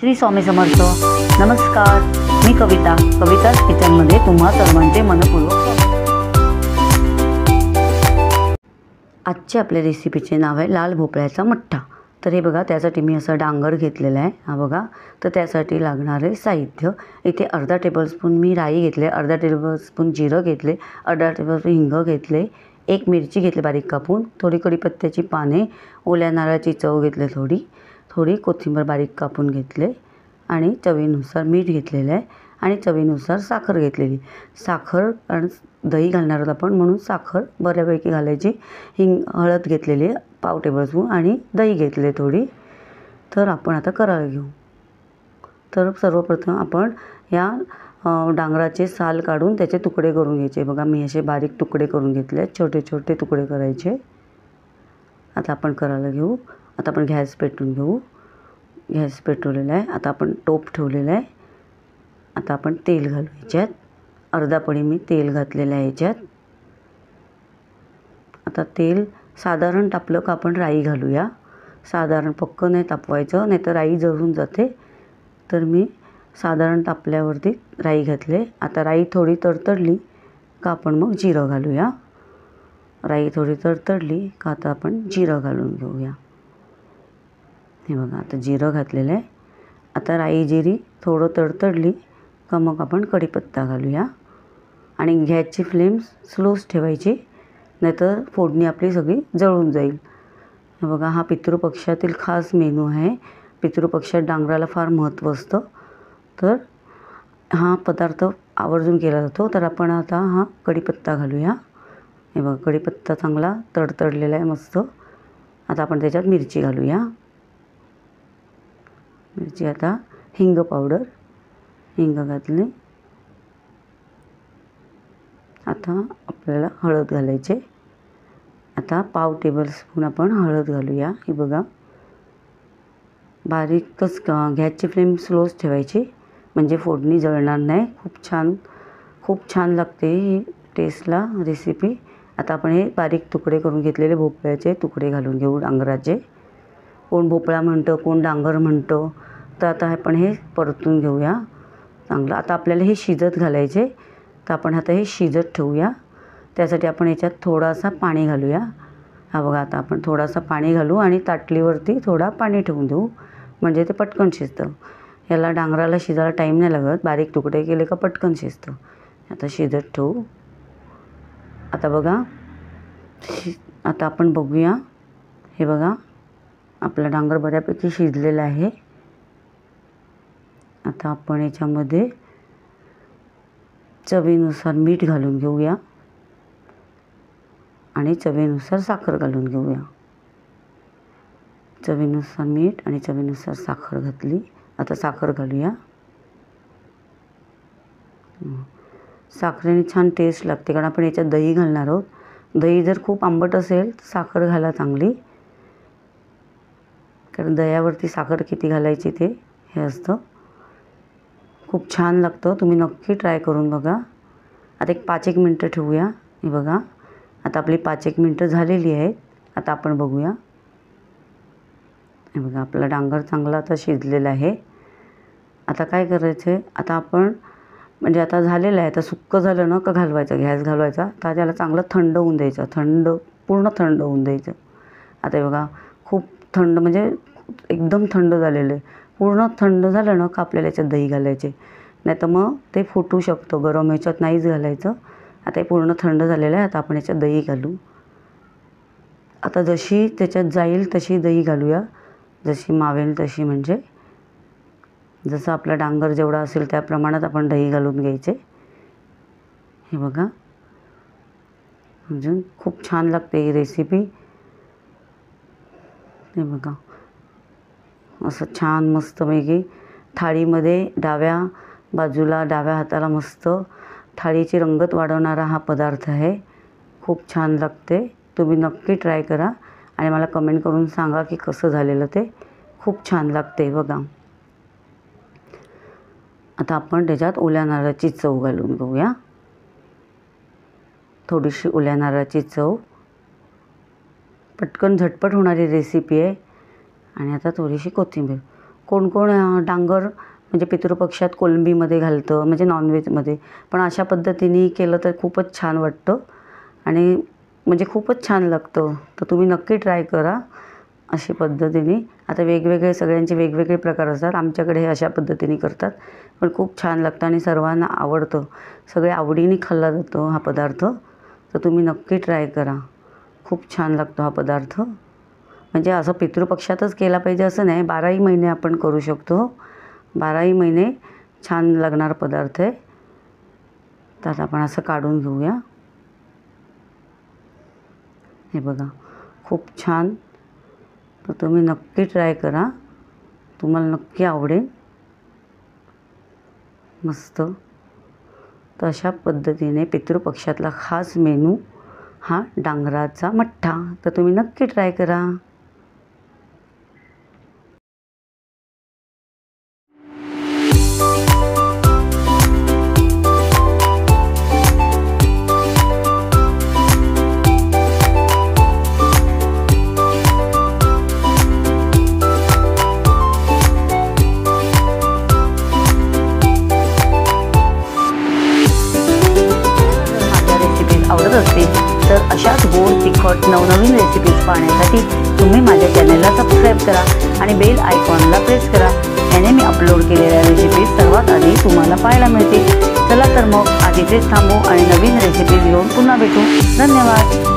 श्री स्वामी समर्थ. नमस्कार, मी कविताच किचनमध्ये तुम्हा सर्वांचे मनपूर्वक स्वागत. आजच्या आपल्या रेसिपीचे नाव आहे लाल भोपळ्याचा मठ्ठा. तर हे बघा, त्यासाठी मी असं डांगर घेतलेला आहे. हा बघा, तर त्यासाठी लागणारे साहित्य इथे अर्धा टेबलस्पून मी राई घेतले, अर्धा टेबलस्पून जिरं घेतले, अर्धा टेबलस्पून हिंग घेतले, एक मिरची घेतली बारीक कापून, थोडी कढीपत्त्याची पाने, ओल्या नारळाची चव घेतले, थोडी कोथिंबीर बारीक कापून घेतले आणि चवीनुसार मीठ घेतलेलं आहे आणि चवीनुसार साखर घेतलेली. साखर आणि दही घालणार आहोत आपण, म्हणून साखर बऱ्यापैकी घालायची. हळद घेतलेली आहे पाव टेबलस्पून आणि दही घेतले थोडी. तर आपण आता करायला घेऊ. तर सर्वप्रथम आपण या डांगराचे साल काढून त्याचे तुकडे करून घ्यायचे. बघा, मी असे बारीक तुकडे करून घेतले, छोटे छोटे तुकडे करायचे. आता आपण करायला घेऊ. आता आपण गॅस पेटवून घेऊ. गॅस पेटवलेला आहे. आता आपण टोप ठेवलेला आहे. आता आपण तेल घालू याच्यात. अर्धा पळी मी तेल घातलेलं आहे याच्यात. आता तेल साधारण तापलं का आपण राई घालूया. साधारण पक्क नाही तापवायचं, नाही तर राई जळून जाते. तर मी साधारण तापल्यावरती राई घातले. आता राई थोडी तडतडली का आपण मग जिरं घालूया. राई थोडी तडतडली का आता आपण जिरं घालून घेऊया. हे बघा, आता जिरं घातलेलं आहे. आता राई जिरी थोडं तडतडली का मग आपण कढीपत्ता घालूया आणि गॅसची फ्लेम स्लोच ठेवायची, नाहीतर फोडणी आपली सगळी जळून जाईल. हे बघा, हा पितृपक्षातील खास मेनू आहे. पितृपक्षात डांगराला फार महत्त्व असतं. तर हा पदार्थ आवर्जून केला जातो. तर आपण आता हा कढीपत्ता घालूया. हे बघा, कढीपत्ता चांगला तडतडलेला आहे मस्त. आता आपण त्याच्यात मिरची घालूया. मिरची, आता हिंग पावडर, हिंग घातले. आता आपल्याला हळद घालायचे. आता पाव टेबलस्पून आपण हळद घालूया. हे बघा, बारीकच गॅसची फ्लेम स्लोच ठेवायची, म्हणजे फोडणी जळणार नाही. खूप छान लागते ही टेस्टला रेसिपी. आता आपण हे बारीक तुकडे करून घेतलेले भोपळ्याचे तुकडे घालून घेऊ डांगराचे. कोण भोपळा म्हणतं, कोण डांगर म्हणतं. तर आता आपण हे परतून घेऊया चांगलं. आता आपल्याला हे शिजत घालायचे. तर आपण आता हे शिजत ठेवूया. त्यासाठी आपण याच्यात थोडासा पाणी घालूया. हा बघा, आता आपण थोडासा पाणी घालू आणि ताटलीवरती थोडा पाणी ठेवून देऊ, म्हणजे ते पटकन शिजतं. याला डांगराला शिजायला टाईम नाही लागत. बारीक तुकडे केले का पटकन शिजतं. आता शिजत ठेवू. आता बघा, आता आपण बघूया. हे बघा, आपला डांगर बऱ्यापैकी शिजलेला आहे. आता आपण याच्यामध्ये चवीनुसार मीठ घालून घेऊया आणि चवीनुसार साखर घालून घेऊया. चवीनुसार मीठ आणि चवीनुसार साखर घातली. आता साखर घालूया. साखरेने छान टेस्ट लागते, कारण आपण याच्यात दही घालणार आहोत. दही जर खूप आंबट असेल तर साखर घाला चांगली, कारण दह्यावरती साखर किती घालायची ते हे असतं. खूप छान लागतं. तुम्ही नक्की ट्राय करून बघा. आता 5-1 मिनटं ठेवूया. हे बघा, आता आपली 5-1 मिनटं झालेली आहेत. आता आपण बघूया. हे बघा, आपला डांगर चांगला आता शिजलेला आहे. आता काय करायचं आहे, आता आपण म्हणजे आता झालेलं आहे. आता सुक्कं झालं ना का घालवायचं, गॅस घालवायचा. तर त्याला चांगलं थंड होऊन द्यायचं, पूर्ण थंड होऊन द्यायचं. आता हे बघा, खूप थंड म्हणजे एकदम थंड झालेलं आहे. पूर्ण थंड झालं ना का आपल्याला याच्यात दही घालायचे, नाही तर मग ते फुटू शकतं. गरम ह्याच्यात नाहीच घालायचं. आता हे पूर्ण थंड झालेलं आहे. आता आपण याच्यात दही घालू. आता जशी त्याच्यात जाईल तशी दही घालूया, जशी मावेल तशी, म्हणजे जसं आपला डांगर जेवढा असेल त्या प्रमाणात आपण दही घालून घ्यायचे. हे बघा, अजून खूप छान लागते ही रेसिपी. हे बघा, असं छान मस्तपैकी थाळीमध्ये डाव्या बाजूला डाव्या हाताला मस्त थाळीची रंगत वाढवणारा हा पदार्थ आहे. खूप छान लागते. तुम्ही नक्की ट्राय करा आणि मला कमेंट करून सांगा की कसं झालेलं ते. खूप छान लागते बघा. आता आपण त्याच्यात ओल्या नारळाची चव घालून घेऊया. थोडीशी ओल्या नारळाची चव. पटकन झटपट होणारी रेसिपी आहे. आणि आता थोडीशी कोथिंबीर. कोण कोण डांगर म्हणजे पितृपक्षात कोलंबीमध्ये घालतं, म्हणजे नॉनव्हेजमध्ये, पण अशा पद्धतीने केलं तर खूपच छान वाटतं आणि म्हणजे खूपच छान लागतं. तर तुम्ही नक्की ट्राय करा अशी पद्धतीने. आता वेगवेगळे सगळ्यांचे वेगवेगळे प्रकार असतात, आमच्याकडे हे अशा पद्धतीने करतात, पण खूप छान लागतं आणि सर्वांना आवडतं. सगळे आवडीने खाल्ला जातो हा पदार्थ. तर तुम्ही नक्की ट्राय करा, खूप छान लागतो हा पदार्थ. म्हणजे असं पितृपक्षातच केला पाहिजे असं नाही, 12ही महिने आपण करू शकतो. 12ही महिने छान लागणारा पदार्थ आहे. तर आता आपण असं काढून घेऊया. हे बघा खूप छान. तर तुम्ही नक्की ट्राय करा, तुम्हाला नक्की आवडेल. मस्त. तर अशा पद्धतीने पितृपक्षातला खास मेनू हा डांगराचा मठ्ठा. तर तुम्ही नक्की ट्राय करा. आवडत असतील तर अशाच गोड तिखट नवनवीन रेसिपीज पाहण्यासाठी तुम्ही माझ्या चॅनलला सबस्क्राईब करा आणि बेल आयकॉनला प्रेस करा. याने मी अपलोड केलेल्या रेसिपीज सर्वात आधी तुम्हाला पाहायला मिळतील. चला तर मग आज इथेच थांबू आणि नवीन रेसिपीज घेऊन पुन्हा भेटू. धन्यवाद.